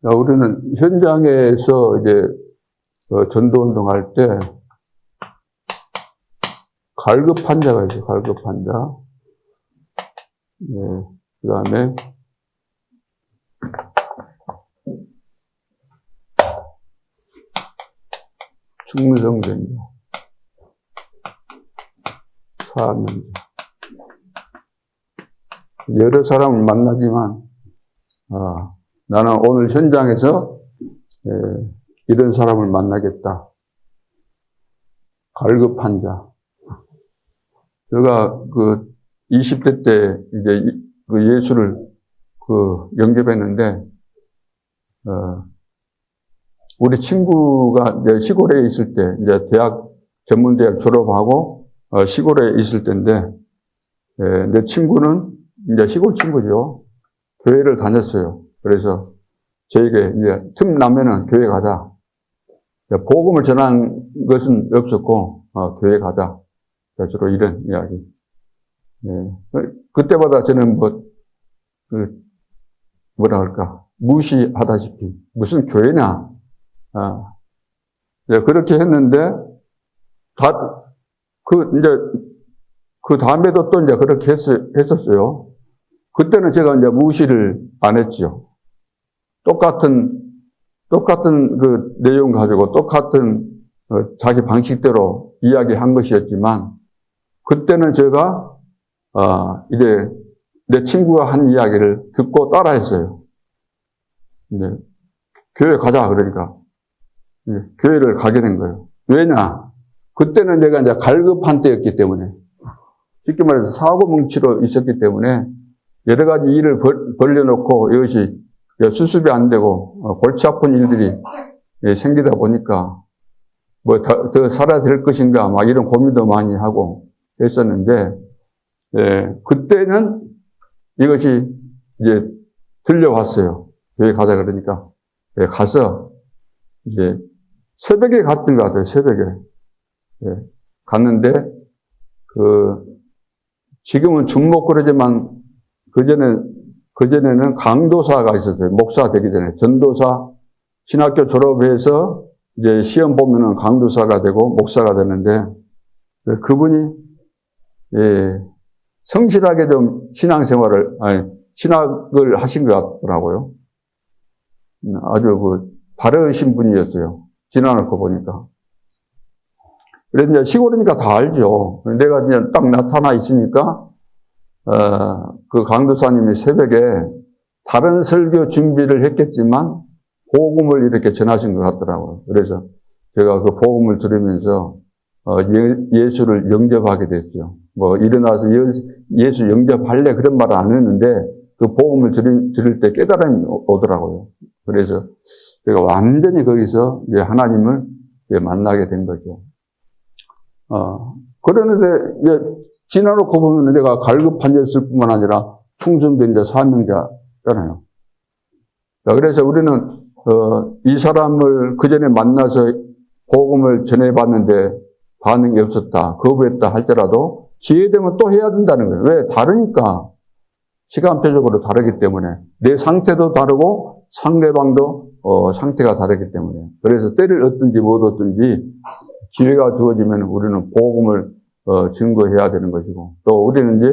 우리는 현장에서 이제 전도 운동할 때 갈급 환자가 있어요. 갈급 환자. 네. 그 다음에 충성전자, 사명자. 여러 사람을 만나지만 나는 오늘 현장에서 이런 사람을 만나겠다. 갈급 환자. 제가 20대 때 이제 예수를 영접했는데, 우리 친구가 이제 시골에 있을 때, 이제 전문대학 졸업하고, 시골에 있을 때인데, 내 친구는 이제 시골 친구죠. 교회를 다녔어요. 그래서 저에게 이제 틈 나면은 교회 가자. 복음을 전한 것은 없었고, 교회 가자. 주로 이런 이야기. 네. 그때마다 저는 뭐라 할까, 무시하다시피, 무슨 교회냐. 그렇게 했는데, 그 다음에도 또 이제 그렇게 했었어요. 그때는 제가 이제 무시를 안 했죠. 똑같은 그 내용 가지고 똑같은 자기 방식대로 이야기한 것이었지만, 그때는 제가, 이제 내 친구가 한 이야기를 듣고 따라했어요. 이제 교회 가자, 그러니까. 교회를 가게 된 거예요. 왜냐? 그때는 내가 이제 갈급한 때였기 때문에, 쉽게 말해서 사고뭉치로 있었기 때문에, 여러 가지 일을 벌려놓고 이것이 수습이 안 되고, 골치 아픈 일들이 생기다 보니까, 더 살아야 될 것인가, 막 이런 고민도 많이 하고 했었는데, 그때는 이것이 이제 들려왔어요. 교회 가자 그러니까. 가서, 이제 새벽에 갔던 것 같아요, 새벽에. 갔는데, 지금은 중목 그러지만, 그전에는 강도사가 있었어요. 목사 되기 전에. 전도사, 신학교 졸업해서 이제 시험 보면은 강도사가 되고 목사가 되는데, 그분이, 성실하게 좀 신학을 하신 것 같더라고요. 아주 바르신 분이었어요. 지나놓고 보니까. 그래서 이제 시골이니까 다 알죠. 내가 이제 딱 나타나 있으니까, 그 강도사님이 새벽에 다른 설교 준비를 했겠지만, 복음을 이렇게 전하신 것 같더라고요. 그래서 제가 그 복음을 들으면서, 예수를 영접하게 됐어요. 일어나서 예수 영접할래 그런 말을 안 했는데, 그 복음을 들을 때 깨달음이 오더라고요. 그래서 제가 완전히 거기서 이제 하나님을 만나게 된 거죠. 그러는데, 이제 지나놓고 보면 내가 갈급한 자였을 뿐만 아니라 충성된 자, 사명자잖아요. 그래서 우리는, 이 사람을 그 전에 만나서 복음을 전해봤는데 반응이 없었다, 거부했다 할지라도 기회되면 또 해야 된다는 거예요. 왜? 다르니까. 시간표적으로 다르기 때문에. 내 상태도 다르고 상대방도 상태가 다르기 때문에. 그래서 때를 얻든지 못 얻든지 기회가 주어지면 우리는 복음을 증거해야 되는 것이고, 또 우리는 이제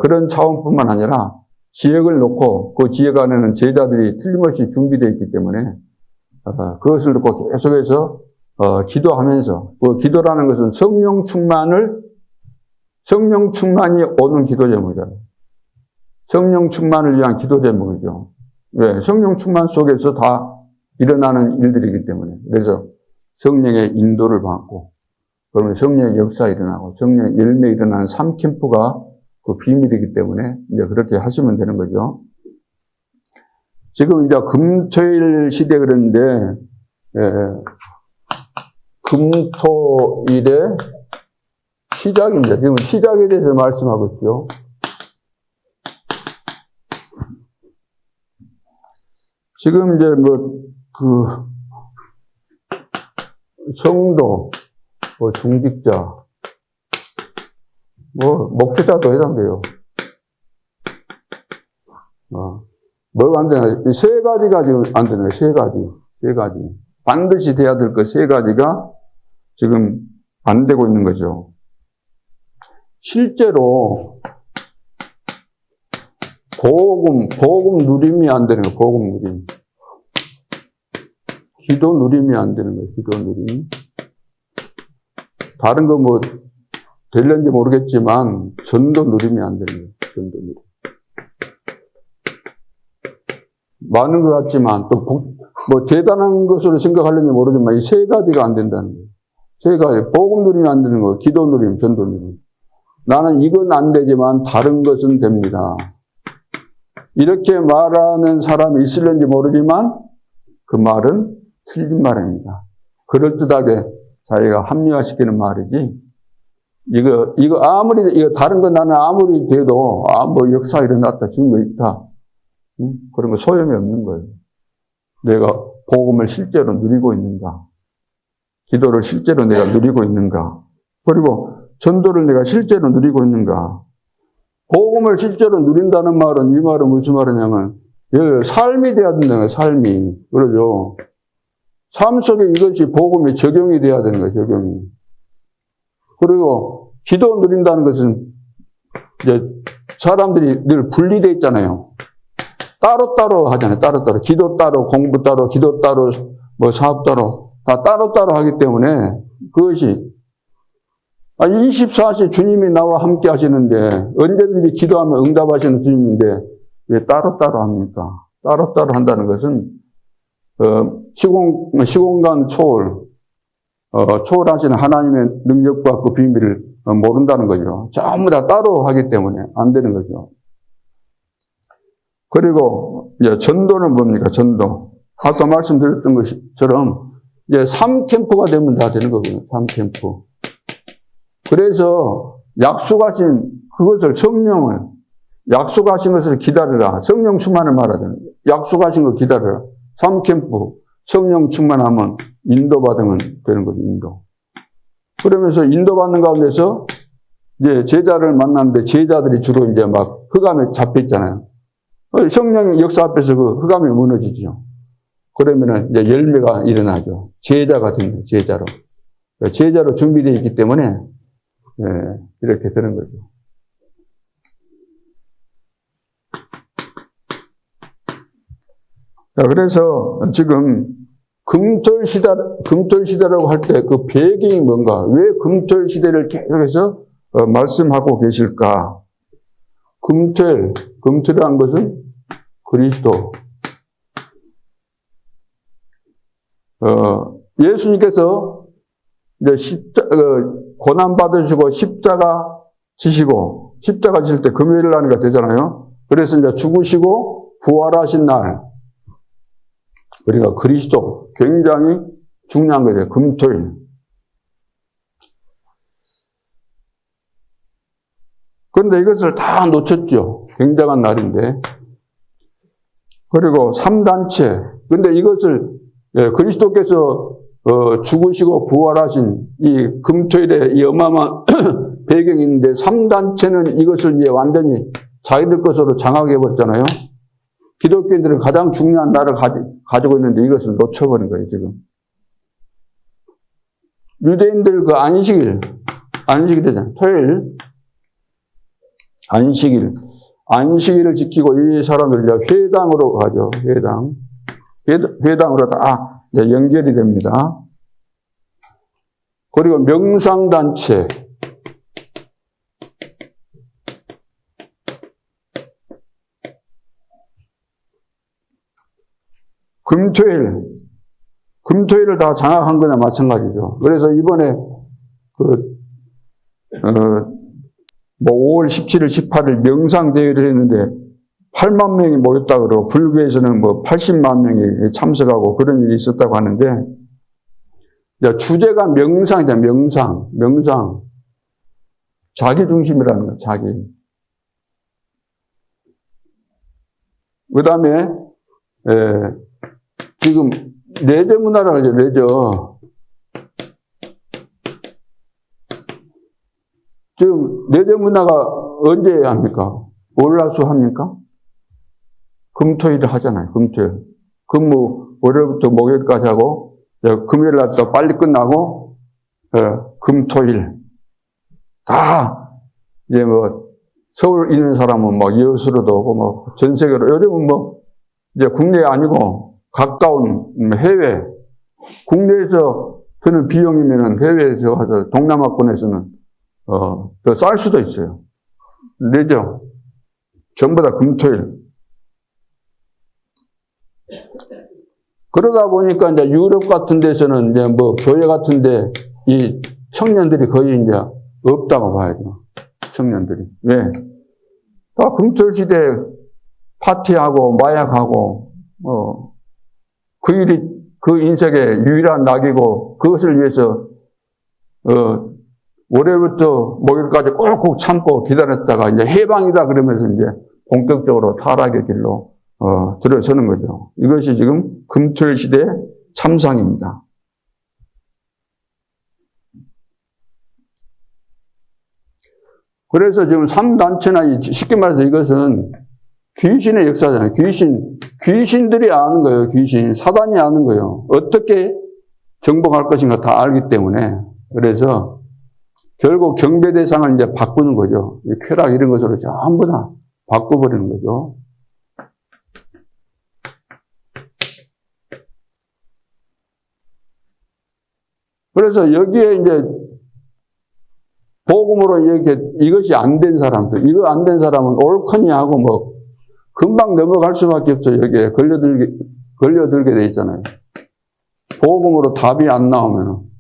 그런 차원뿐만 아니라 지역을 놓고 그 지역 안에는 제자들이 틀림없이 준비되어 있기 때문에 그것을 놓고 계속해서 기도하면서, 그 기도라는 것은 성령 충만이 오는 기도 제목이잖아요. 성령 충만을 위한 기도 제목이죠. 왜? 성령 충만 속에서 다 일어나는 일들이기 때문에. 그래서 성령의 인도를 받고, 그러면 성령의 역사 일어나고, 성령의 열매 일어나는 3캠프가 그 비밀이기 때문에 이제 그렇게 하시면 되는 거죠. 지금 이제 금토일 시대 그런데, 금토일의 시작입니다. 지금 시작에 대해서 말씀하고 있죠. 지금 이제 성도, 중직자, 목회자도 해당돼요. 뭐가 안 되나? 이 세 가지가 지금 안 되는 거예요. 세 가지. 반드시 돼야 될 것 세 가지가 지금 안 되고 있는 거죠. 실제로 복음 누림이 안 되는 거예요. 복음 누림. 기도 누림이 안 되는 거예요. 기도 누림. 다른 거 뭐 될는지 모르겠지만 전도 누림이 안 되는 거예요. 전도 누림. 많은 것 같지만 또 뭐 대단한 것으로 생각하려는지 모르지만 이 세 가지가 안 된다는 거예요. 세 가지. 복음 누림이 안 되는 거, 기도 누림, 전도 누림. 나는 이건 안 되지만 다른 것은 됩니다. 이렇게 말하는 사람이 있을는지 모르지만 그 말은 틀린 말입니다. 그럴듯하게 자기가 합리화시키는 말이지. 이거 다른 건 나는 아무리 돼도, 뭐 역사 일어났다, 증거 있다. 그런 거 소용이 없는 거예요. 내가 복음을 실제로 누리고 있는가? 기도를 실제로 내가 누리고 있는가? 그리고 전도를 내가 실제로 누리고 있는가? 복음을 실제로 누린다는 말은, 이 말은 무슨 말이냐면, 삶이 돼야 된다는 거예요, 삶이. 그러죠. 삶 속에 이것이 복음이 적용이 돼야 되는 거예요, 적용이. 그리고 기도 누린다는 것은, 이제 사람들이 늘 분리되어 있잖아요. 따로따로 하잖아요, 따로따로. 기도 따로, 공부 따로, 기도 따로, 뭐 사업 따로. 다 따로따로 하기 때문에 그것이 24시 주님이 나와 함께 하시는데 언제든지 기도하면 응답하시는 주님인데 왜 따로따로 합니까? 따로따로 한다는 것은 시공간 초월하시는 하나님의 능력과 그 비밀을 모른다는 거죠. 전부 다 따로 하기 때문에 안 되는 거죠. 그리고 이제 전도는 뭡니까? 전도. 아까 말씀드렸던 것처럼 이제 3캠프가 되면 다 되는 거거든요. 3캠프. 그래서 약속하신 그것을 성령을 약속하신 것을 기다려라. 성령 충만을 말하잖아요. 약속하신 거 기다려라. 3캠프. 성령 충만하면 인도받으면 되는 거죠. 인도. 그러면서 인도받는 가운데서 이제 제자를 만났는데 제자들이 주로 이제 막 흑암에 잡혀 있잖아요. 성령 역사 앞에서 그 흑암이 무너지죠. 그러면은 이제 열매가 일어나죠. 제자가 됩니다. 제자로 준비되어 있기 때문에 이렇게 되는 거죠. 자, 그래서 지금 금토일시대라고 할 때 그 배경이 뭔가, 왜 금토일시대를 계속해서 말씀하고 계실까? 금토라는 것은 그리스도. 예수님께서 이제 고난 받으시고 십자가 지시고, 십자가 지실 때 금요일 날이 되잖아요. 그래서 이제 죽으시고 부활하신 날, 우리가 그리스도 굉장히 중요한 거예요. 금토일. 그런데 이것을 다 놓쳤죠. 굉장한 날인데. 그리고 3단체. 근데 이것을 그리스도께서 죽으시고 부활하신 이 금토일에 이 어마어마한 배경이 있는데 3단체는 이것을 이제 완전히 자기들 것으로 장악해버렸잖아요. 기독교인들은 가장 중요한 날을 가지고 있는데 이것을 놓쳐버린 거예요, 지금. 유대인들 그 안식일이 되잖아요. 토요일, 안식일을 지키고 이 사람들 이제 회당으로 가죠, 회당으로 다 이제 연결이 됩니다. 그리고 명상단체. 금토일을 다 장악한 거나 마찬가지죠. 그래서 이번에 뭐 5월 17일, 18일 명상대회를 했는데 8만 명이 모였다 그러고 불교에서는 뭐 80만 명이 참석하고 그런 일이 있었다고 하는데 주제가 명상이다. 명상. 자기 중심이라는 거예요. 자기. 그 다음에 지금 내저 문화라고 하죠. 내저. 지금 내저 문화가 언제 합니까? 월화수 합니까? 금토일을 하잖아요. 금토일. 근무 월요일부터 목요일까지 하고 금요일 날 또 빨리 끝나고 금토일 다 이제 뭐 서울 있는 사람은 뭐 여수로도 오고 뭐 전 세계로 요즘은 뭐 이제 국내 아니고 가까운 해외 국내에서 드는 비용이면은 해외에서 가서 동남아권에서는 더 쌀 수도 있어요. 내죠. 전부 다 금토일. 그러다 보니까 이제 유럽 같은 데서는 이제 뭐 교회 같은데 이 청년들이 거의 이제 없다고 봐야죠. 청년들이. 왜? 다 금토일 시대 파티하고 마약하고 그 일이 그 인생의 유일한 낙이고 그것을 위해서 월요일부터 목요일까지 꾹꾹 참고 기다렸다가 이제 해방이다 그러면서 이제 본격적으로 타락의 길로 들어서는 거죠. 이것이 지금 금토일 시대의 참상입니다. 그래서 지금 3단체나 쉽게 말해서 이것은 귀신의 역사잖아요. 귀신들이 아는 거예요. 귀신. 사단이 아는 거예요. 어떻게 정복할 것인가 다 알기 때문에. 그래서 결국 경배 대상을 이제 바꾸는 거죠. 쾌락 이런 것으로 전부 다 바꿔버리는 거죠. 그래서 여기에 이제 복음으로 이렇게 이것이 안 된 사람들, 이거 안 된 사람은 옳거니 하고 뭐 금방 넘어갈 수밖에 없어요. 여기에 걸려들게 돼 있잖아요. 복음으로 답이 안 나오면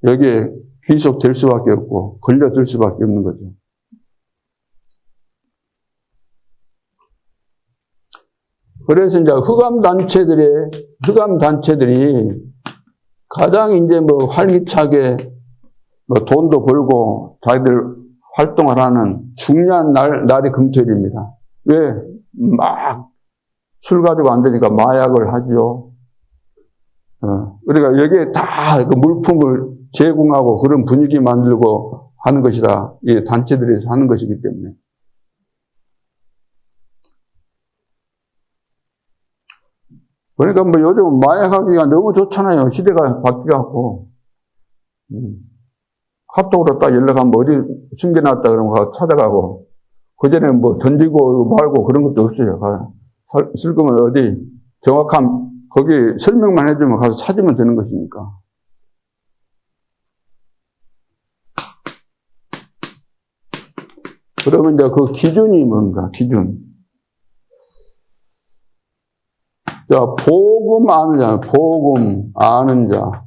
여기에 귀속될 수밖에 없고 걸려들 수밖에 없는 거죠. 그래서 이제 흑암 단체들이 가장 이제 뭐 활기차게 뭐 돈도 벌고 자기들 활동을 하는 중요한 날이 금토일입니다. 왜? 막 술 가지고 안 되니까 마약을 하죠. 그러니까 여기에 다 그 물품을 제공하고 그런 분위기 만들고 하는 것이다. 이 단체들에서 하는 것이기 때문에. 그러니까 뭐 요즘 마약하기가 너무 좋잖아요. 시대가 바뀌어갖고. 카톡으로 딱 연락하면 어디 숨겨놨다 그러면 가서 찾아가고. 그전에 뭐 던지고 말고 그런 것도 없어요. 쓸 거면 어디 정확한 거기 설명만 해주면 가서 찾으면 되는 것이니까. 그러면 이제 그 기준이 뭔가, 기준. 자, 복음 아는 자, 복음 아는 자.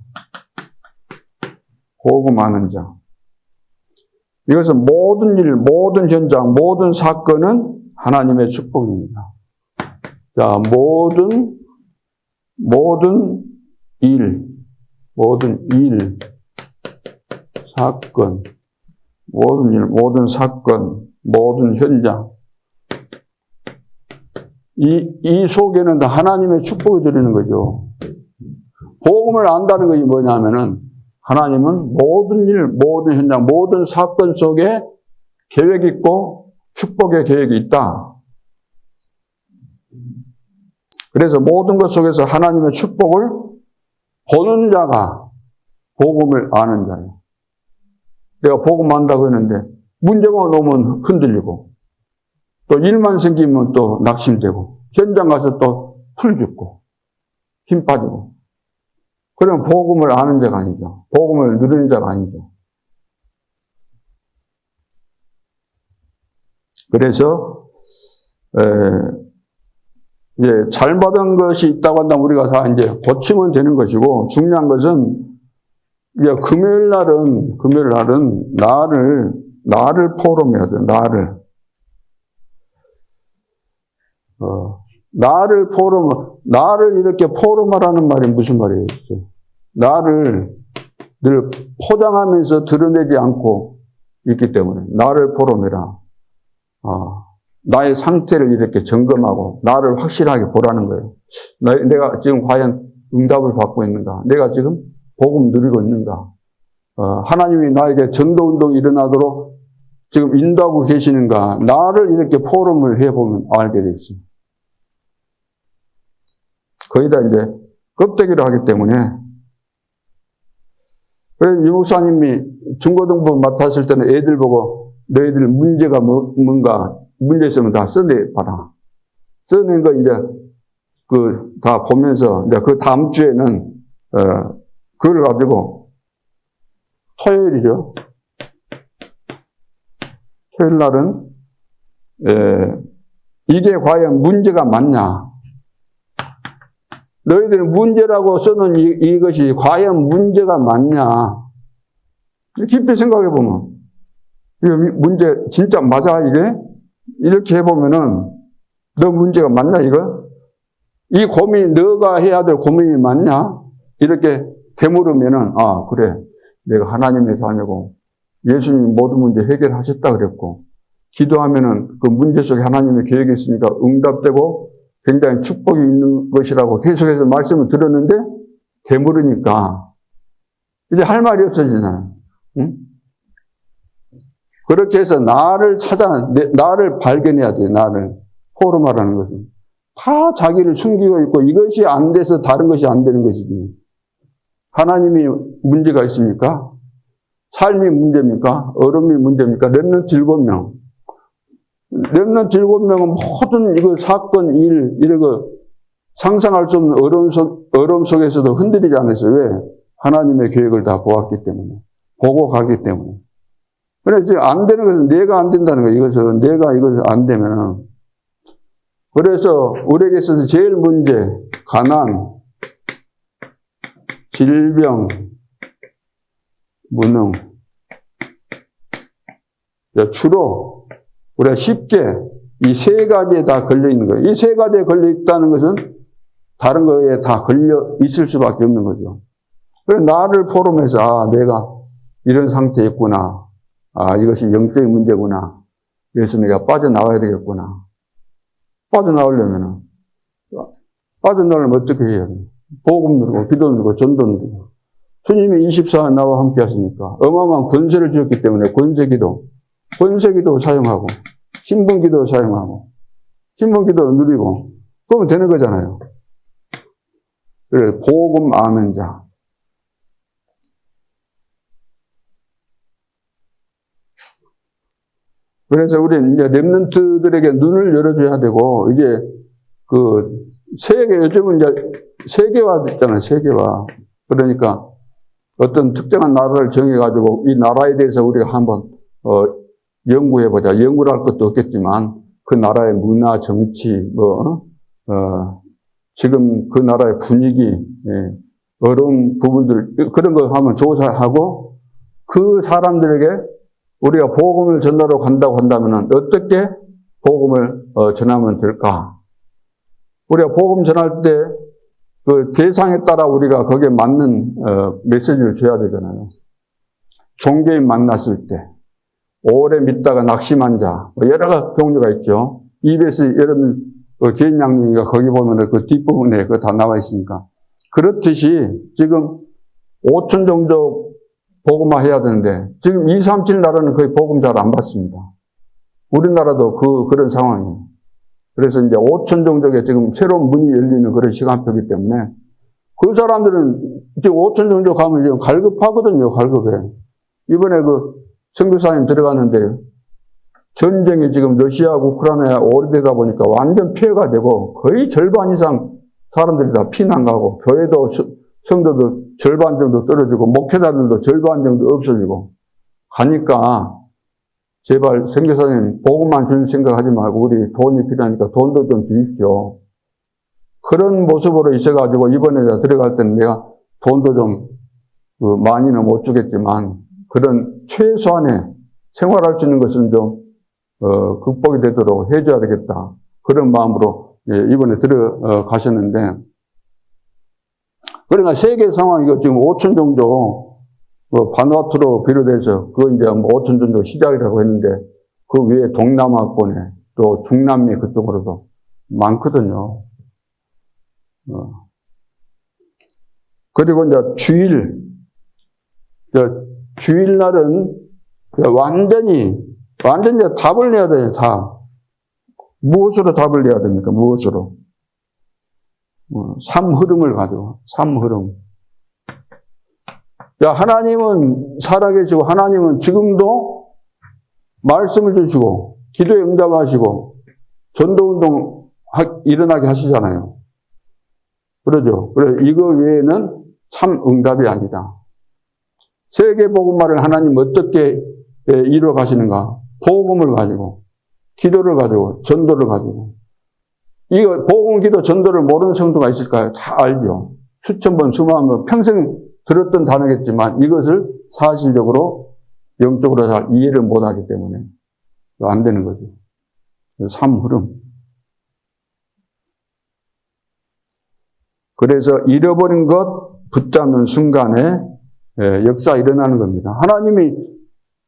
복음 아는 자. 이것은 모든 일, 모든 현장, 모든 사건은 하나님의 축복입니다. 자, 모든 일, 사건, 모든 일, 모든 사건, 모든 현장. 이 속에는 다 하나님의 축복이 들어있는 거죠. 복음을 안다는 것이 뭐냐면은 하나님은 모든 일, 모든 현장, 모든 사건 속에 계획이 있고 축복의 계획이 있다. 그래서 모든 것 속에서 하나님의 축복을 보는 자가 복음을 아는 자예요. 내가 복음 안다고 했는데 문제가 오면 흔들리고 또 일만 생기면 또 낙심되고 현장 가서 또 풀 죽고 힘 빠지고 그러면 복음을 아는 자가 아니죠. 복음을 누리는 자가 아니죠. 그래서 잘 받은 것이 있다고 한다면 우리가 다 이제 고치면 되는 것이고 중요한 것은 이제 금요일 날은 나를 포럼해야 돼요. 나를 이렇게 포럼하라는 말이 무슨 말이에요? 나를 늘 포장하면서 드러내지 않고 있기 때문에 나를 포럼해라. 나의 상태를 이렇게 점검하고 나를 확실하게 보라는 거예요. 내가 지금 과연 응답을 받고 있는가? 내가 지금 복음 누리고 있는가? 하나님이 나에게 전도운동이 일어나도록 지금 인도하고 계시는가? 나를 이렇게 포럼을 해보면 알게 돼 있습니다. 거의 다 이제 껍데기로 하기 때문에. 그래서 이 목사님이 중고등부 맡았을 때는 애들 보고 너희들 문제가 뭔가 문제 있으면 다 써내봐라. 써낸 거 이제 다 보면서 이제 그 다음 주에는 그걸 가지고 토요일이죠. 토요일 날은 이게 과연 문제가 맞냐? 너희들이 문제라고 써놓은 이것이 과연 문제가 맞냐? 깊이 생각해 보면 이거 문제 진짜 맞아 이게? 이렇게 해보면은 너 문제가 맞냐 이거? 이 고민이 너가 해야 될 고민이 맞냐? 이렇게 되물으면은 그래 내가 하나님의 자녀고 예수님 모든 문제 해결하셨다 그랬고 기도하면은 그 문제 속에 하나님의 계획이 있으니까 응답되고 굉장히 축복이 있는 것이라고 계속해서 말씀을 들었는데 되물으니까 이제 할 말이 없어지잖아요. 응? 그렇게 해서 나를 발견해야 돼요. 나를. 포르마라는 것은. 다 자기를 숨기고 있고 이것이 안 돼서 다른 것이 안 되는 것이지. 하나님이 문제가 있습니까? 삶이 문제입니까? 어려움이 문제입니까? 렘넌트 7명. 렘넌트 7명은 모든 이거 사건, 이런 거 상상할 수 없는 어려움 속에서도 흔들리지 않았어요. 왜? 하나님의 계획을 다 보았기 때문에. 보고 가기 때문에. 그래서 안 되는 것은 내가 안 된다는 거예요. 내가 이것을 안 되면은. 그래서 우리에게 있어서 제일 문제, 가난, 질병, 무능. 주로 우리가 쉽게 이 세 가지에 다 걸려 있는 거예요. 이 세 가지에 걸려 있다는 것은 다른 거에 다 걸려 있을 수밖에 없는 거죠. 그래서 나를 포럼해서 내가 이런 상태에 있구나. 이것이 영적인 문제구나. 그래서 내가 빠져나와야 되겠구나. 빠져나오려면 어떻게 해야 돼요? 복음 누르고, 기도 누르고, 전도 누르고. 주님이 24년 나와 함께 하시니까 어마어마한 권세를 주었기 때문에 권세기도 사용하고, 신분기도 사용하고, 신분기도 누리고, 그러면 되는 거잖아요. 그래, 복음 아는 자. 그래서 우리는 이제 렘넌트들에게 눈을 열어줘야 되고, 이게 요즘은 이제 세계화 됐잖아요, 세계화. 그러니까 어떤 특정한 나라를 정해가지고 이 나라에 대해서 우리가 한번, 연구해보자. 연구를 할 것도 없겠지만, 그 나라의 문화, 정치, 지금 그 나라의 분위기, 어려운 부분들, 그런 거 한번 조사하고, 그 사람들에게 우리가 복음을 전하러 간다고 한다면 어떻게 복음을 전하면 될까? 우리가 복음 전할 때 그 대상에 따라 우리가 거기에 맞는 메시지를 줘야 되잖아요. 종교인 만났을 때, 오래 믿다가 낙심한 자, 여러 종류가 있죠. EBS 여러분 개인 양육이가 거기 보면 그 뒷부분에 그거 다 나와 있으니까. 그렇듯이 지금 5천 종족 복음화 해야 되는데 지금 237 나라는 거의 복음 잘 안 받습니다. 우리나라도 그런 상황이에요. 그래서 이제 5천 종족에 지금 새로운 문이 열리는 그런 시간표이기 때문에 그 사람들은 지금 5천 종족 가면 지금 갈급하거든요, 갈급해. 이번에 선교사님 들어갔는데 전쟁이 지금 러시아하고 우크라이나에 오래되다 보니까 완전 피해가 되고 거의 절반 이상 사람들이 다 피난 가고 교회도 성도들 절반 정도 떨어지고 목회자들도 절반 정도 없어지고 가니까 제발 선교사님 복음만 주는 생각하지 말고 우리 돈이 필요하니까 돈도 좀 주십시오. 그런 모습으로 있어가지고 이번에 들어갈 때는 내가 돈도 좀 많이는 못 주겠지만 그런 최소한의 생활할 수 있는 것은 좀 극복이 되도록 해줘야 되겠다. 그런 마음으로 이번에 들어가셨는데 그러니까 세계 상황 이거 지금 5천 정도 바누아투로 비롯해서 그거 이제 5천 정도 시작이라고 했는데 그 위에 동남아권에 또 중남미 그쪽으로도 많거든요. 그리고 이제 주일날은 완전히 답을 내야 돼요, 답. 무엇으로 답을 내야 됩니까? 무엇으로? 삶흐름을 가지고, 삶흐름. 야, 하나님은 살아계시고, 하나님은 지금도 말씀을 주시고, 기도에 응답하시고, 전도운동 일어나게 하시잖아요. 그러죠. 그래, 이거 외에는 참 응답이 아니다. 세계복음화를 하나님 어떻게 이루어 가시는가? 복음을 가지고, 기도를 가지고, 전도를 가지고. 이거 복음, 기도, 전도를 모르는 성도가 있을까요? 다 알죠. 수천 번, 수만 번, 평생 들었던 단어겠지만 이것을 사실적으로, 영적으로 잘 이해를 못하기 때문에 안 되는 거죠. 삶 흐름. 그래서 잃어버린 것 붙잡는 순간에 역사 일어나는 겁니다. 하나님이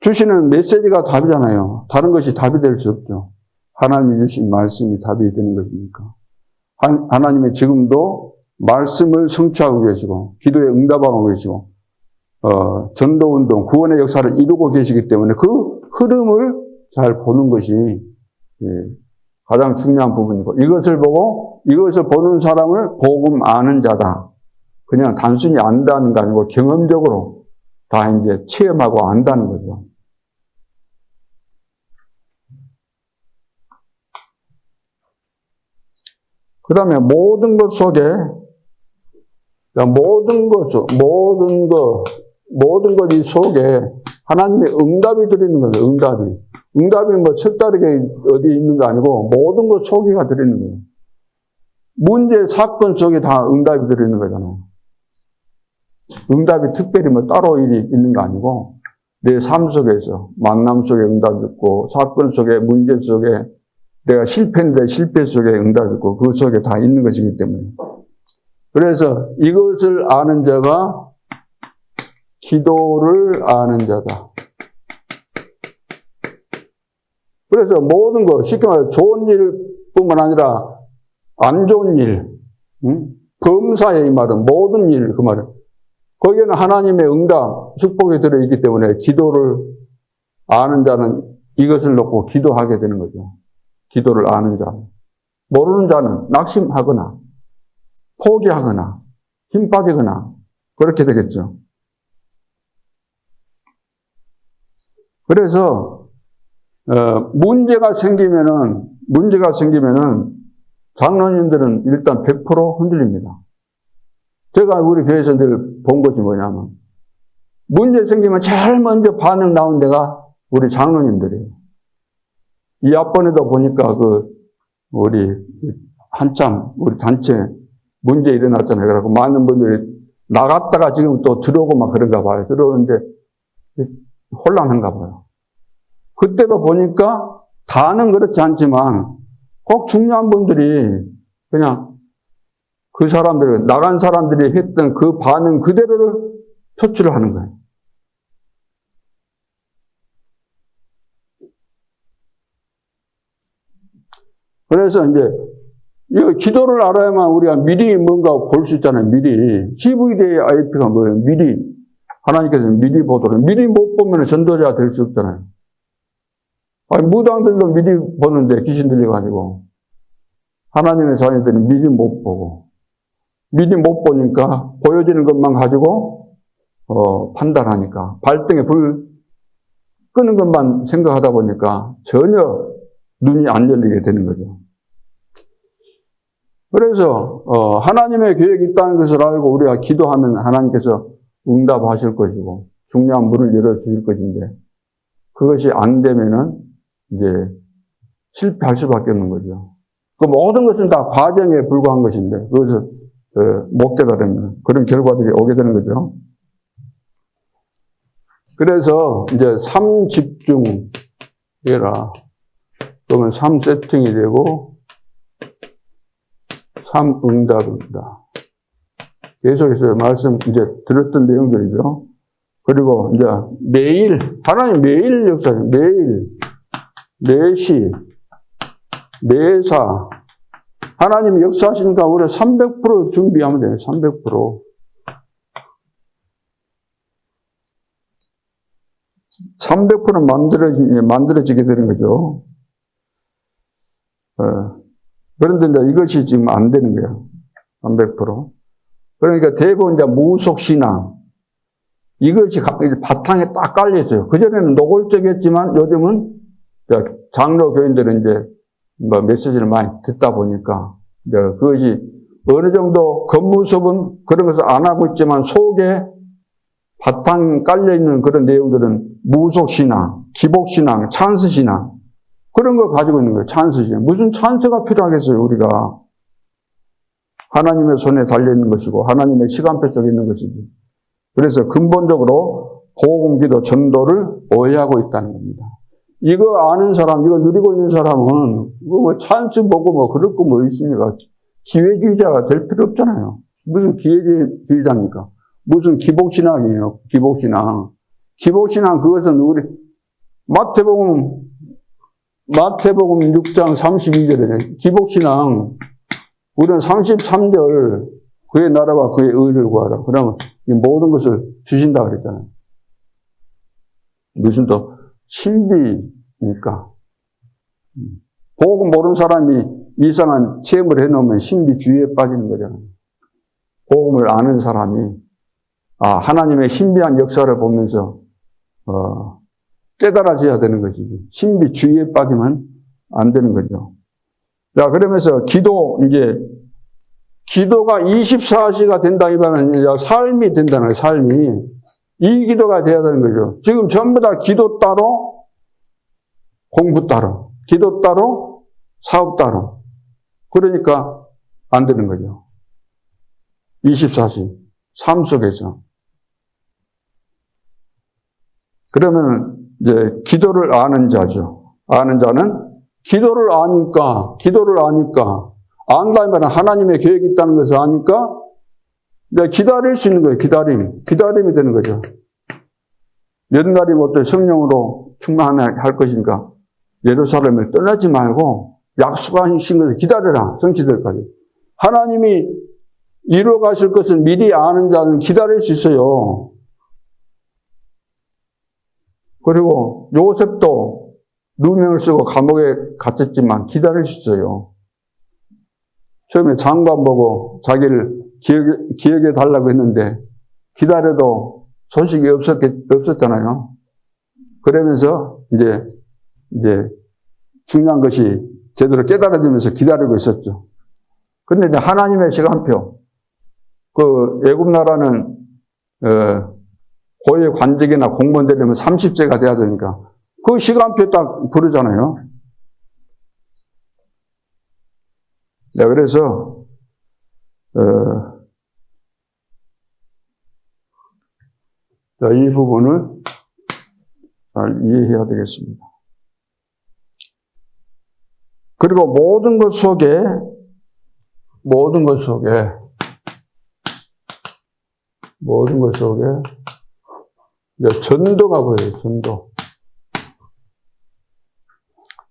주시는 메시지가 답이잖아요. 다른 것이 답이 될 수 없죠. 하나님이 주신 말씀이 답이 되는 것이니까. 하나님이 지금도 말씀을 성취하고 계시고, 기도에 응답하고 계시고, 전도운동, 구원의 역사를 이루고 계시기 때문에 그 흐름을 잘 보는 것이 가장 중요한 부분이고, 이것을 보고, 이것을 보는 사람을 복음 아는 자다. 그냥 단순히 안다는 게 아니고 경험적으로 다 이제 체험하고 안다는 거죠. 그 다음에 모든 것 속에, 모든 것 이 속에 하나님의 응답이 들어있는 거예요, 응답이. 응답이 뭐 색다르게 어디 있는 거 아니고 모든 것 속에가 들어있는 거예요. 문제, 사건 속에 다 응답이 들어있는 거잖아요. 응답이 특별히 뭐 따로 일이 있는 거 아니고 내 삶 속에서 만남 속에 응답이 있고 사건 속에 문제 속에 내가 실패인데 실패 속에 응답이 있고 그 속에 다 있는 것이기 때문에 그래서 이것을 아는 자가 기도를 아는 자다. 그래서 모든 거 쉽게 말해 좋은 일뿐만 아니라 안 좋은 일, 범사에 이 말은 모든 일 그 말은 거기에는 하나님의 응답, 축복이 들어있기 때문에 기도를 아는 자는 이것을 놓고 기도하게 되는 거죠. 기도를 아는 자. 모르는 자는 낙심하거나 포기하거나 힘 빠지거나 그렇게 되겠죠. 그래서 문제가 생기면은 장로님들은 일단 100% 흔들립니다. 제가 우리 교회에서 늘 본 것이 뭐냐면 문제 생기면 제일 먼저 반응 나온 데가 우리 장로님들이에요. 이 앞번에도 보니까 우리 한참 우리 단체 문제 일어났잖아요. 그래서 많은 분들이 나갔다가 지금 또 들어오고 막 그런가 봐요. 들어오는데 혼란한가 봐요. 그때도 보니까 다는 그렇지 않지만 꼭 중요한 분들이 그냥 그 사람들은 나간 사람들이 했던 그 반응 그대로를 표출을 하는 거예요. 그래서 이제 이 기도를 알아야만 우리가 미리 뭔가 볼 수 있잖아요. 미리 CVDIP가 뭐예요? 미리 하나님께서 미리 보도록 미리 못 보면 전도자가 될 수 없잖아요. 아니, 무당들도 미리 보는데 귀신 들려가지고 하나님의 자녀들은 미리 못 보고 미리 못 보니까 보여지는 것만 가지고 판단하니까 발등에 불 끄는 것만 생각하다 보니까 전혀 눈이 안 열리게 되는 거죠. 그래서 하나님의 계획이 있다는 것을 알고 우리가 기도하면 하나님께서 응답하실 것이고 중요한 문을 열어주실 것인데 그것이 안 되면은 이제 실패할 수밖에 없는 거죠. 그 모든 것은 다 과정에 불과한 것인데 그것을 못 깨달으면 그런 결과들이 오게 되는 거죠. 그래서 이제 3집중해라. 그러면 3세팅이 되고 3응답입니다. 계속해서 말씀 이제 들었던 내용들이죠. 그리고 이제 매일 하나님 매일 역사예요. 매일 매시 매사 하나님이 역사하시니까 우리가 300% 준비하면 돼요. 300%. 300% 만들어지게 되는 거죠. 그런데 이제 이것이 지금 안 되는 거예요. 300%. 그러니까 대부분 이제 무속신앙. 이것이 바탕에 딱 깔려 있어요. 그전에는 노골적이었지만 요즘은 장로 교인들은 이제 뭐 메시지를 많이 듣다 보니까 이제 그것이 어느 정도 겉모습은 그런 것을 안 하고 있지만 속에 바탕 깔려 있는 그런 내용들은 무속신앙, 기복신앙, 찬스신앙 그런 걸 가지고 있는 거예요. 찬스신앙. 무슨 찬스가 필요하겠어요, 우리가. 하나님의 손에 달려 있는 것이고 하나님의 시간표 속에 있는 것이지. 그래서 근본적으로 복음기도 전도를 오해하고 있다는 겁니다. 이거 아는 사람, 이거 누리고 있는 사람은 이거 뭐 찬스 보고 뭐 그럴 거 뭐 있습니까? 기회주의자가 될 필요 없잖아요. 무슨 기회주의자입니까? 무슨 기복신앙이에요, 기복신앙. 기복신앙 그것은 우리 마태복음 6장 32절에 기복신앙 우리는 33절 그의 나라와 그의 의를 구하라. 그러면 이 모든 것을 주신다 그랬잖아요. 무슨 또 신비니까. 복음 모르는 사람이 이상한 체험을 해놓으면 신비주의에 빠지는 거잖아요. 복음을 아는 사람이 하나님의 신비한 역사를 보면서 깨달아져야 되는 것이지. 신비주의에 빠지면 안 되는 거죠. 자, 그러면서 기도가 24시가 된다기보다는 삶이 된다는 거예요, 삶이. 이 기도가 돼야 되는 거죠. 지금 전부 다 기도 따로, 공부 따로, 기도 따로, 사업 따로. 그러니까 안 되는 거죠. 24시, 삶 속에서. 그러면 이제 기도를 아는 자죠. 아는 자는 기도를 아니까, 안다 말은 하나님의 계획이 있다는 것을 아니까, 이제 기다릴 수 있는 거예요, 기다림이 되는 거죠. 옛날이 어떤 성령으로 충만할 것인가, 예루살렘을 떠나지 말고, 약속하신 것을 기다려라, 성취될까지. 하나님이 이루어 가실 것을 미리 아는 자는 기다릴 수 있어요. 그리고 요셉도 누명을 쓰고 감옥에 갇혔지만 기다릴 수 있어요. 처음에 장관 보고 자기를 기억해 달라고 했는데 기다려도 소식이 없었잖아요. 그러면서 이제 중요한 것이 제대로 깨달아지면서 기다리고 있었죠. 그런데 이제 하나님의 시간표, 그 애굽 나라는 고위 관직이나 공무원 되려면 30세가 돼야 되니까 그 시간표 딱 부르잖아요. 네, 그래서 이 부분을 잘 이해해야 되겠습니다. 그리고 모든 것 속에 전도가 보여요, 전도.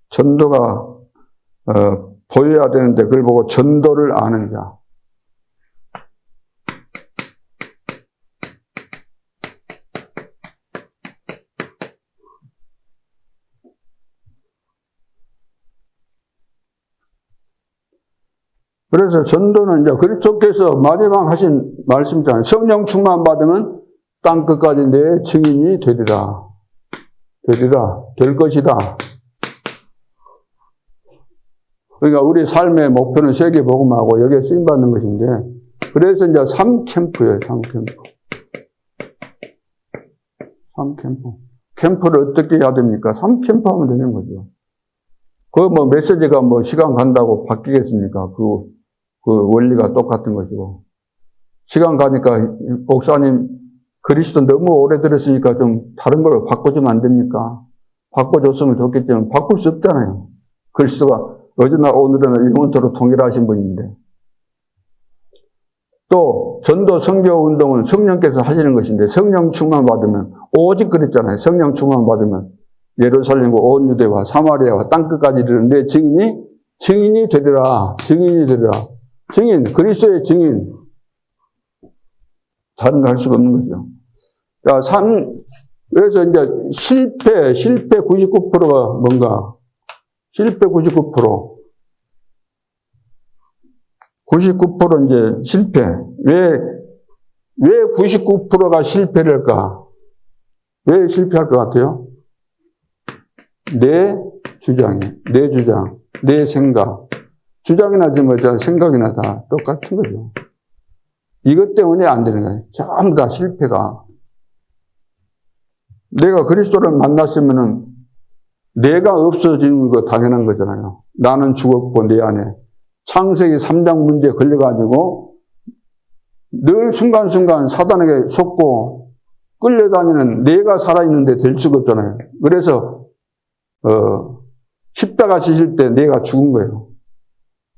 전도가 보여야 되는데 그걸 보고 전도를 아는 자. 그래서 전도는 이제 그리스도께서 마지막 하신 말씀이잖아요. 성령 충만 받으면 땅 끝까지 내 증인이 되리라. 될 것이다. 그러니까 우리 삶의 목표는 세계 복음하고 여기에 쓰임 받는 것인데, 그래서 이제 3캠프예요, 3캠프. 캠프를 어떻게 해야 됩니까? 3캠프 하면 되는 거죠. 메시지가 시간 간다고 바뀌겠습니까? 그 원리가 똑같은 것이고. 시간 가니까, 목사님, 그리스도 너무 오래 들었으니까 좀 다른 걸로 바꿔주면 안 됩니까? 바꿔줬으면 좋겠지만, 바꿀 수 없잖아요. 그리스도가 어제나 오늘은 영원토록 동일하신 분인데. 또 전도 선교 운동은 성령께서 하시는 것인데 성령 충만 받으면 오직 그랬잖아요. 성령 충만 받으면 예루살렘과 온 유대와 사마리아와 땅끝까지 이르는 내 증인이 되리라. 증인, 그리스도의 증인. 다른 거 할 수가 없는 거죠. 그래서 이제 실패 99%가 뭔가? 실패 99%. 99% 이제 실패. 왜 99%가 실패를 할까? 왜 실패할 것 같아요? 내 주장, 내 생각. 주장이나 생각이나 다 똑같은 거죠. 이것 때문에 안 되는 거예요. 전부 다 실패가. 내가 그리스도를 만났으면은 내가 없어지는 거 당연한 거잖아요. 나는 죽었고 내 안에. 창세기 3장 문제에 걸려가지고 늘 순간순간 사단에게 속고 끌려다니는 내가 살아있는데 될 수가 없잖아요. 그래서 십자가 지실 때 내가 죽은 거예요.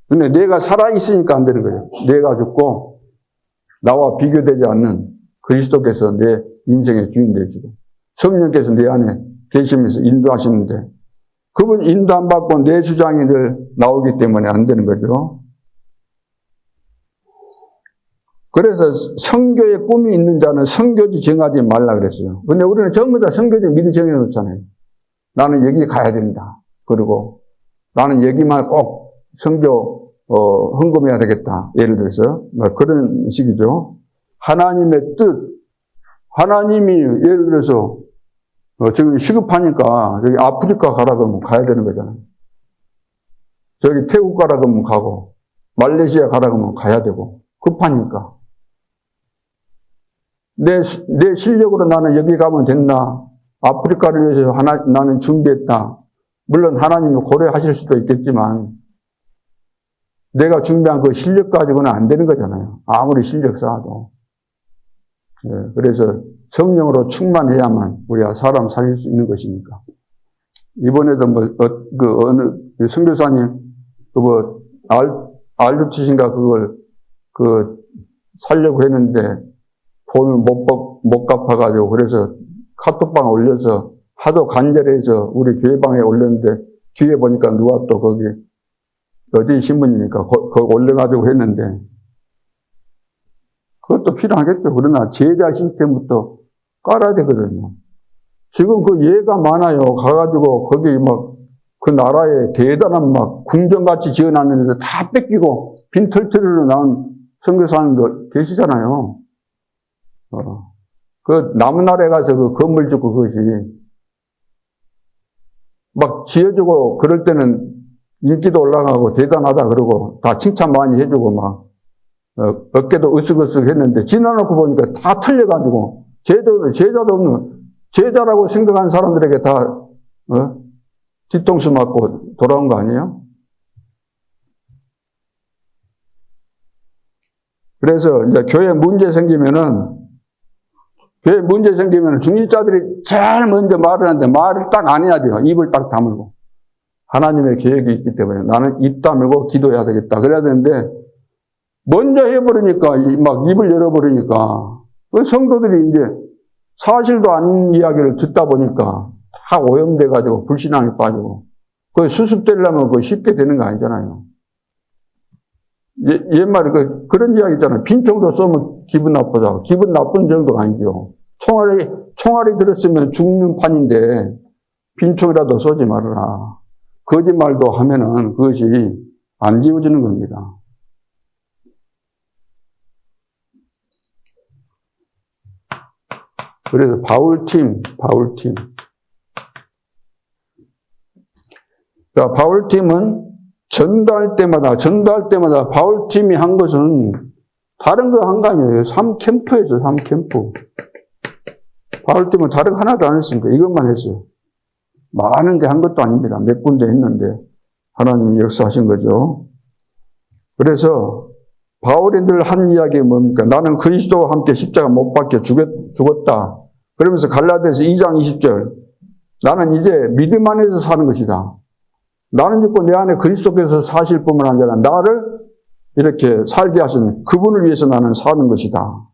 근데 내가 살아있으니까 안 되는 거예요. 내가 죽고 나와 비교되지 않는 그리스도께서 내 인생의 주인 되시고 성령께서 내 안에 계시면서 인도하시는데 그분 인도 안 받고 내 주장이 늘 나오기 때문에 안 되는 거죠. 그래서 선교의 꿈이 있는 자는 선교지 정하지 말라 그랬어요. 근데 우리는 전부 다 선교지 미리 정해놓잖아요. 나는 여기 가야 된다. 그리고 나는 여기만 꼭 선교 헌금해야 되겠다. 예를 들어서 그런 식이죠. 하나님의 뜻, 하나님이 예를 들어서 지금 시급하니까 여기 아프리카 가라 그러면 가야 되는 거잖아요. 저기 태국 가라 그러면 가고 말레이시아 가라 그러면 가야 되고 급하니까. 내 실력으로 나는 여기 가면 된다. 아프리카를 위해서 나는 준비했다. 물론 하나님이 고려하실 수도 있겠지만 내가 준비한 그 실력 가지고는 안 되는 거잖아요. 아무리 실력 쌓아도. 예, 그래서 성령으로 충만해야만 우리가 사람 살릴 수 있는 것이니까. 이번에도 어느 선교사님 알루치신가 그걸 살려고 했는데 돈을 못 갚아가지고 그래서 카톡방에 올려서 하도 간절해서 우리 교회방에 올렸는데 뒤에 보니까 누가 또 거기 어디 신문이니까 거기 올려가지고 했는데 그것도 필요하겠죠. 그러나 제자 시스템부터 깔아야 되거든요. 지금 그 예가 많아요. 가가지고 거기 그 나라에 대단한 궁전같이 지어놨는데 다 뺏기고 빈털터리로 나온 선교사님도 계시잖아요. 그 남은 나라에 가서 그 건물 짓고 그것이 지어주고 그럴 때는 인기도 올라가고 대단하다 그러고 다 칭찬 많이 해주고 어깨도 으쓱으쓱 했는데 지나놓고 보니까 다 틀려가지고 제자도 없는 제자라고 생각한 사람들에게 다 뒤통수 맞고 돌아온 거 아니에요? 그래서 이제 교회 문제 생기면은 중직자들이 제일 먼저 말을 하는데 말을 딱 안 해야 돼요. 입을 딱 다물고. 하나님의 계획이 있기 때문에 나는 입 다물고 기도해야 되겠다. 그래야 되는데 먼저 해버리니까 입을 열어버리니까 그 성도들이 이제 사실도 아닌 이야기를 듣다 보니까 다 오염돼가지고 불신앙에 빠지고 그 수습되려면 그거 쉽게 되는 거 아니잖아요. 옛말에 그런 이야기 있잖아요. 빈총도 쏘면 기분 나쁘다. 기분 나쁜 정도가 아니죠. 총알이 들었으면 죽는 판인데 빈총이라도 쏘지 말아라. 거짓말도 하면은 그것이 안 지워지는 겁니다. 그래서 바울팀. 그러니까 바울팀은 전도할 때마다 바울팀이 한 것은 다른 거 한 거 아니에요. 3캠프에서 3캠프. 바울팀은 다른 거 하나도 안 했습니다. 이것만 했어요. 많은 데 한 것도 아닙니다. 몇 군데 했는데 하나님이 역사하신 거죠. 그래서 바울이 늘 한 이야기가 뭡니까? 나는 그리스도와 함께 십자가 못 박혀 죽었다. 그러면서 갈라디아서 2장 20절 나는 이제 믿음 안에서 사는 것이다. 나는 죽고 내 안에 그리스도께서 사실 뿐만 아니라 나를 이렇게 살게 하신 그분을 위해서 나는 사는 것이다.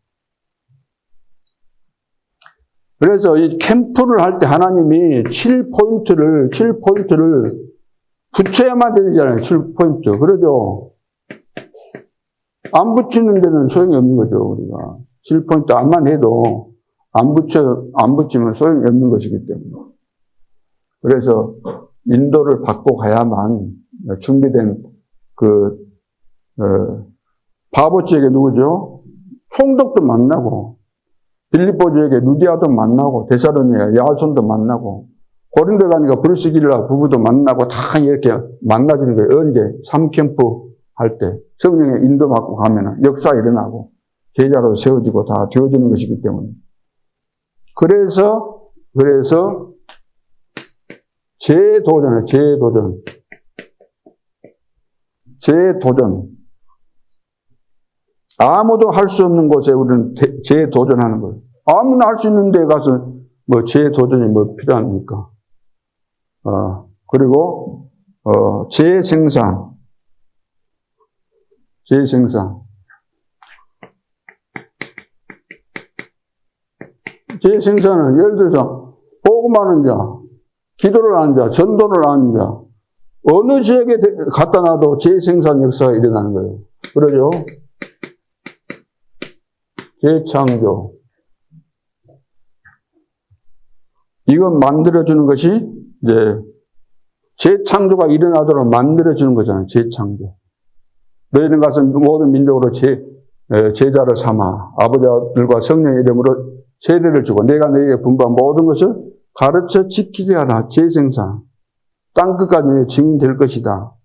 그래서 이 캠프를 할 때 하나님이 7포인트를 붙여야만 되잖아요. 7포인트. 그러죠. 안 붙이는 데는 소용이 없는 거죠, 우리가. 7포인트 안만 해도 안 붙이면 소용이 없는 것이기 때문에. 그래서 인도를 받고 가야만 준비된 바보 지역에 누구죠? 총독도 만나고, 빌립보 지역에 루디아도 만나고, 데살로니가 야손도 만나고, 고린도 가니까 브루스길라 부부도 만나고, 다 이렇게 만나지는 거예요. 언제? 3캠프 할 때. 성령의 인도받고 가면은 역사 일어나고, 제자로 세워지고 다 되어지는 것이기 때문에. 그래서, 재도전이에요, 재도전. 재도전. 아무도 할 수 없는 곳에 우리는 재도전하는 거예요. 아무나 할 수 있는 데 가서 뭐 재도전이 뭐 필요합니까? 그리고, 재생산. 재생산. 재생산은 예를 들어서 복음하는 자, 기도를 하는 자, 전도를 하는 자, 어느 지역에 갖다 놔도 재생산 역사가 일어나는 거예요. 그러죠? 재창조. 이건 만들어주는 것이, 이제, 재창조가 일어나도록 만들어주는 거잖아요. 재창조. 너희는 가서 모든 민족으로 제자를 삼아 아버지들과 성령의 이름으로 세례를 주고 내가 너희에게 분부한 모든 것을 가르쳐 지키게 하라. 재생산. 땅끝까지 너희 증인 될 것이다.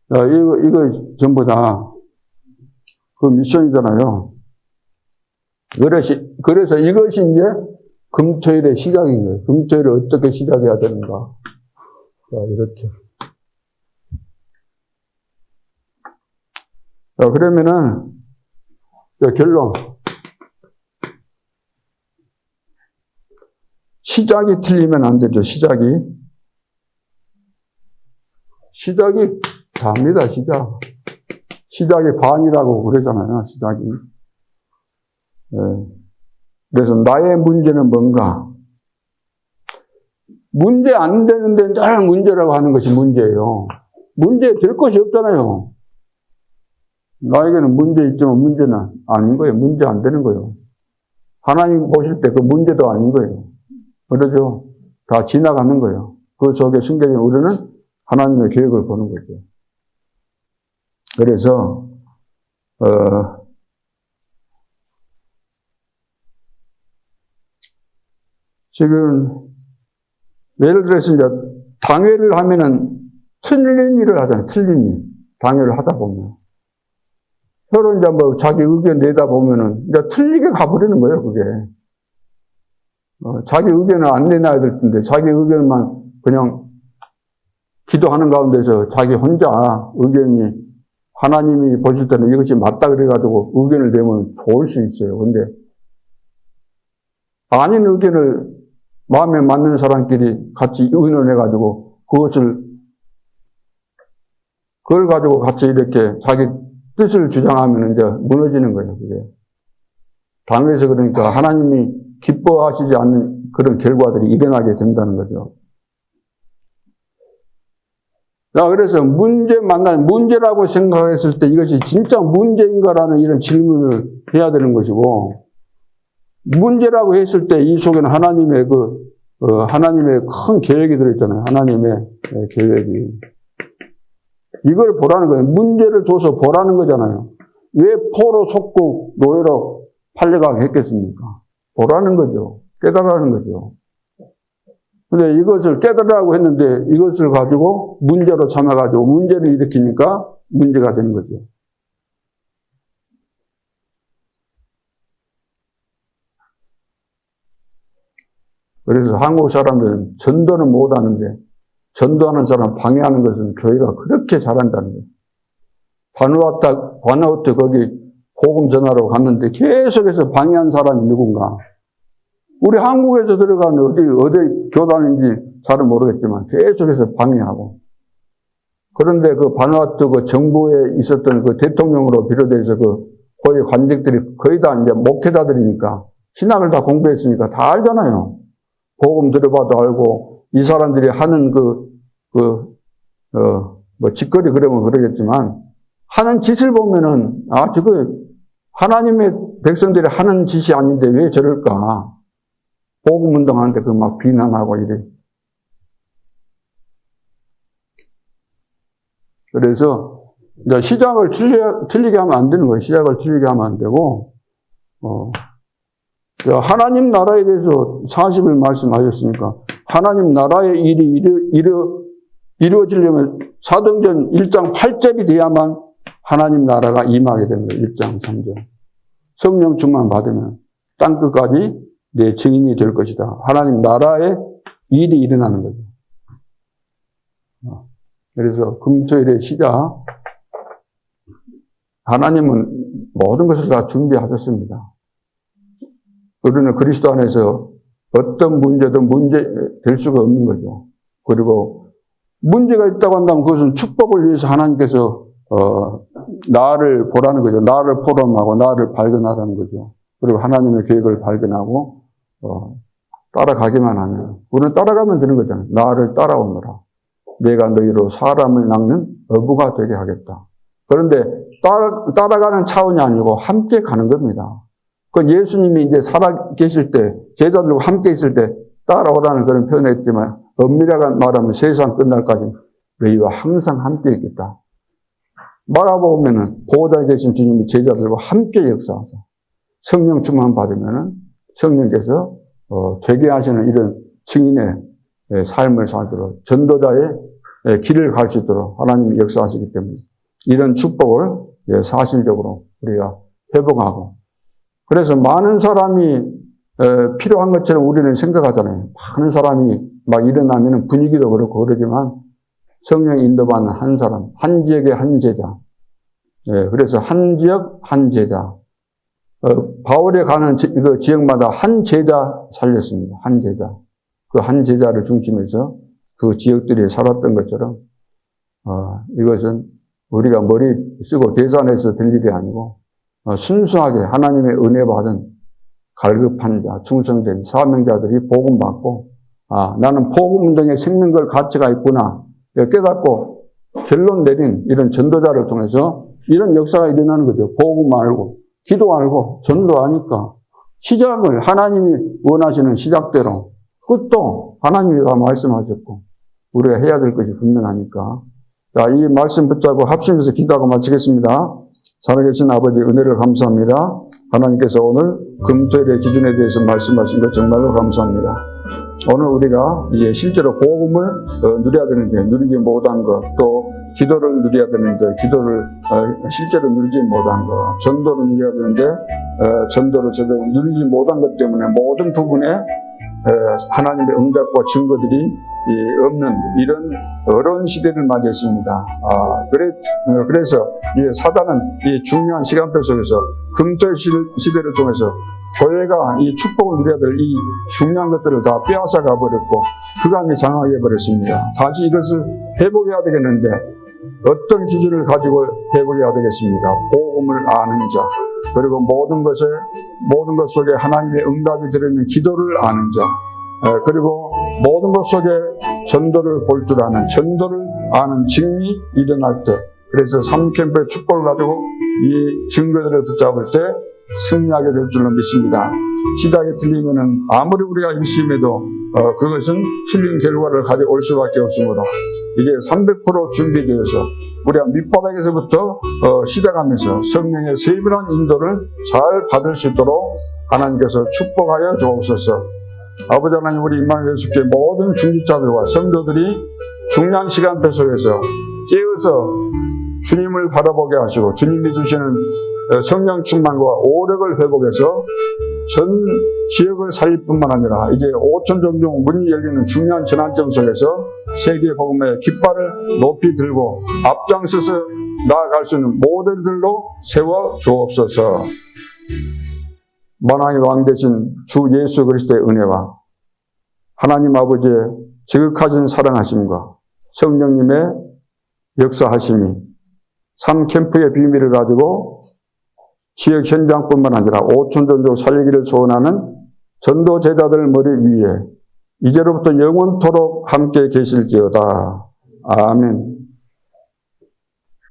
이거 전부 다 그 미션이잖아요. 그래서 이것이 이제 금토일의 시작인 거예요. 금토일을 어떻게 시작해야 되는가. 자, 이렇게. 자, 그러면은, 결론. 시작이 틀리면 안 되죠, 시작이. 시작이 답니다, 시작. 시작이 반이라고 그러잖아요, 시작이. 네. 그래서 나의 문제는 뭔가? 문제 안 되는데 늘 문제라고 하는 것이 문제예요. 문제 될 것이 없잖아요. 나에게는 문제 있지만 문제는 아닌 거예요. 문제 안 되는 거예요. 하나님 보실 때 그 문제도 아닌 거예요. 그러죠? 다 지나가는 거예요. 그 속에 숨겨진 우리는 하나님의 계획을 보는 거죠. 그래서, 지금, 예를 들어서 이제 당회를 하면은 틀린 일을 하잖아요. 틀린 일. 당회를 하다 보면. 서로 이제 뭐 자기 의견 내다 보면은 이제 틀리게 가버리는 거예요, 그게. 자기 의견을 안 내놔야 될 텐데, 자기 의견만 그냥 기도하는 가운데서 자기 혼자 의견이 하나님이 보실 때는 이것이 맞다 그래가지고 의견을 내면 좋을 수 있어요. 근데 아닌 의견을 마음에 맞는 사람끼리 같이 의논해가지고 그걸 가지고 같이 이렇게 자기 뜻을 주장하면 이제 무너지는 거예요, 그게. 당에서 그러니까 하나님이 기뻐하시지 않는 그런 결과들이 일어나게 된다는 거죠. 자, 그래서 문제라고 생각했을 때 이것이 진짜 문제인가라는 이런 질문을 해야 되는 것이고, 문제라고 했을 때 이 속에는 하나님의 하나님의 큰 계획이 들어있잖아요. 하나님의 계획이. 이걸 보라는 거예요. 문제를 줘서 보라는 거잖아요. 왜 포로 속국 노예로 팔려가게 했겠습니까? 보라는 거죠. 깨달으라는 거죠. 근데 이것을 깨달으라고 했는데 이것을 가지고 문제로 삼아가지고 문제를 일으키니까 문제가 되는 거죠. 그래서 한국 사람들은 전도는 못하는데 전도하는 사람 방해하는 것은 교회가 그렇게 잘한다는 거예요. 바누아투 거기 복음 전하러 갔는데 계속해서 방해한 사람이 누군가. 우리 한국에서 들어간 어디 교단인지 잘은 모르겠지만 계속해서 방해하고. 그런데 그 바누아투 그 정부에 있었던 그 대통령으로 비롯해서 거기 관직들이 거의 다 이제 목회자들이니까 신학을 다 공부했으니까 다 알잖아요. 복음 들어봐도 알고 이 사람들이 하는 뭐 짓거리 그러면 그러겠지만 하는 짓을 보면은 저거 하나님의 백성들이 하는 짓이 아닌데 왜 저럴까? 복음 운동하는데 막 비난하고 이래. 그래서 이제 시작을 틀리게 하면 안 되는 거예요. 시작을 틀리게 하면 안 되고, 하나님 나라에 대해서 40일 말씀하셨으니까, 하나님 나라의 일이 이루어지려면 사도행전 1장 8절이 돼야만 하나님 나라가 임하게 되는 거예요. 1장 3절. 성령 충만 받으면 땅끝까지 내 증인이 될 것이다. 하나님 나라의 일이 일어나는 거죠. 그래서 금토일의 시작, 하나님은 모든 것을 다 준비하셨습니다. 우리는 그리스도 안에서 어떤 문제도 문제 될 수가 없는 거죠. 그리고 문제가 있다고 한다면 그것은 축복을 위해서 하나님께서 나를 보라는 거죠. 나를 포럼하고 나를 발견하라는 거죠. 그리고 하나님의 계획을 발견하고 따라가기만 하면, 우리는 따라가면 되는 거잖아요. 나를 따라오너라. 내가 너희로 사람을 낚는 어부가 되게 하겠다. 그런데 따라가는 차원이 아니고 함께 가는 겁니다. 그 예수님이 이제 살아 계실 때, 제자들과 함께 있을 때 따라오라는 그런 표현을 했지만, 엄밀하게 말하면 세상 끝날까지 너희와 항상 함께 있겠다. 마가복음에는 보호자에 계신 주님이 제자들과 함께 역사하사 성령 충만 받으면은 성령께서 되게 하시는 이런 증인의 삶을 살도록, 전도자의 길을 갈 수 있도록 하나님이 역사하시기 때문에 이런 축복을 사실적으로 우리가 회복하고, 그래서 많은 사람이 필요한 것처럼 우리는 생각하잖아요. 많은 사람이 막 일어나면 분위기도 그렇고 그러지만 성령 인도받는 한 사람, 한 지역의 한 제자. 그래서 한 지역 한 제자. 바울이 가는 그 지역마다 한 제자 살렸습니다. 한 제자. 그 한 제자를 중심해서 그 지역들이 살았던 것처럼, 이것은 우리가 머리 쓰고 계산해서 될 일이 아니고, 순수하게 하나님의 은혜 받은 갈급한 자, 충성된 사명자들이 복음 받고, 나는 복음 운동에 생명걸 가치가 있구나 깨닫고 결론 내린 이런 전도자를 통해서 이런 역사가 일어나는 거죠. 복음 알고, 기도 알고, 전도하니까 시작을 하나님이 원하시는 시작대로, 끝도 하나님이 다 말씀하셨고 우리가 해야 될 것이 분명하니까. 자, 이 말씀 붙잡고 합심해서 기도하고 마치겠습니다. 살아계신 아버지, 은혜를 감사합니다. 하나님께서 오늘 금토일의 기준에 대해서 말씀하신 것 정말로 감사합니다. 오늘 우리가 이제 실제로 복음을 누려야 되는데 누리지 못한 것, 또 기도를 누려야 되는데 기도를 실제로 누리지 못한 것, 전도를 누려야 되는데 전도를 제대로 누리지 못한 것 때문에 모든 부분에 하나님의 응답과 증거들이 없는 이런 어려운 시대를 맞이했습니다. 그래서 사단은 이 중요한 시간표 속에서 금토일 시대를 통해서 교회가 이 축복을 누려야 될 이 중요한 것들을 다 빼앗아 가버렸고 그감이 장악해 버렸습니다. 다시 이것을 회복해야 되겠는데 어떤 기준을 가지고 회복해야 되겠습니까? 복음을 아는 자, 그리고 모든 것 속에 하나님의 응답이 들어있는 기도를 아는 자, 그리고 모든 것 속에 전도를 볼 줄 아는, 전도를 아는 증이 일어날 때, 그래서 3캠프의 축복을 가지고 이 증거들을 붙잡을 때 승리하게 될 줄로 믿습니다. 시작이 틀리면은 아무리 우리가 열심히 해도 그것은 틀린 결과를 가져올 수밖에 없으므로 이게 300% 준비되어서 우리가 밑바닥에서부터 시작하면서 성령의 세밀한 인도를 잘 받을 수 있도록 하나님께서 축복하여 주옵소서. 아버지 하나님, 우리 임마누엘 예수께 모든 중직자들과 성도들이 중요한 시간표 속에서 깨어서 주님을 바라보게 하시고 주님이 주시는 성령 충만과 오력을 회복해서 전 지역을 살릴 뿐만 아니라 이제 5천 종종 문이 열리는 중요한 전환점 속에서 세계 복음의 깃발을 높이 들고 앞장서서 나아갈 수 있는 모델들로 세워 주옵소서. 만왕의 왕 되신 주 예수 그리스도의 은혜와 하나님 아버지의 지극하신 사랑하심과 성령님의 역사하심이 3캠프의 비밀을 가지고 지역 현장뿐만 아니라 5천 종족 살리기를 소원하는 전도 제자들 머리 위에 이제로부터 영원토록 함께 계실지어다. 아멘.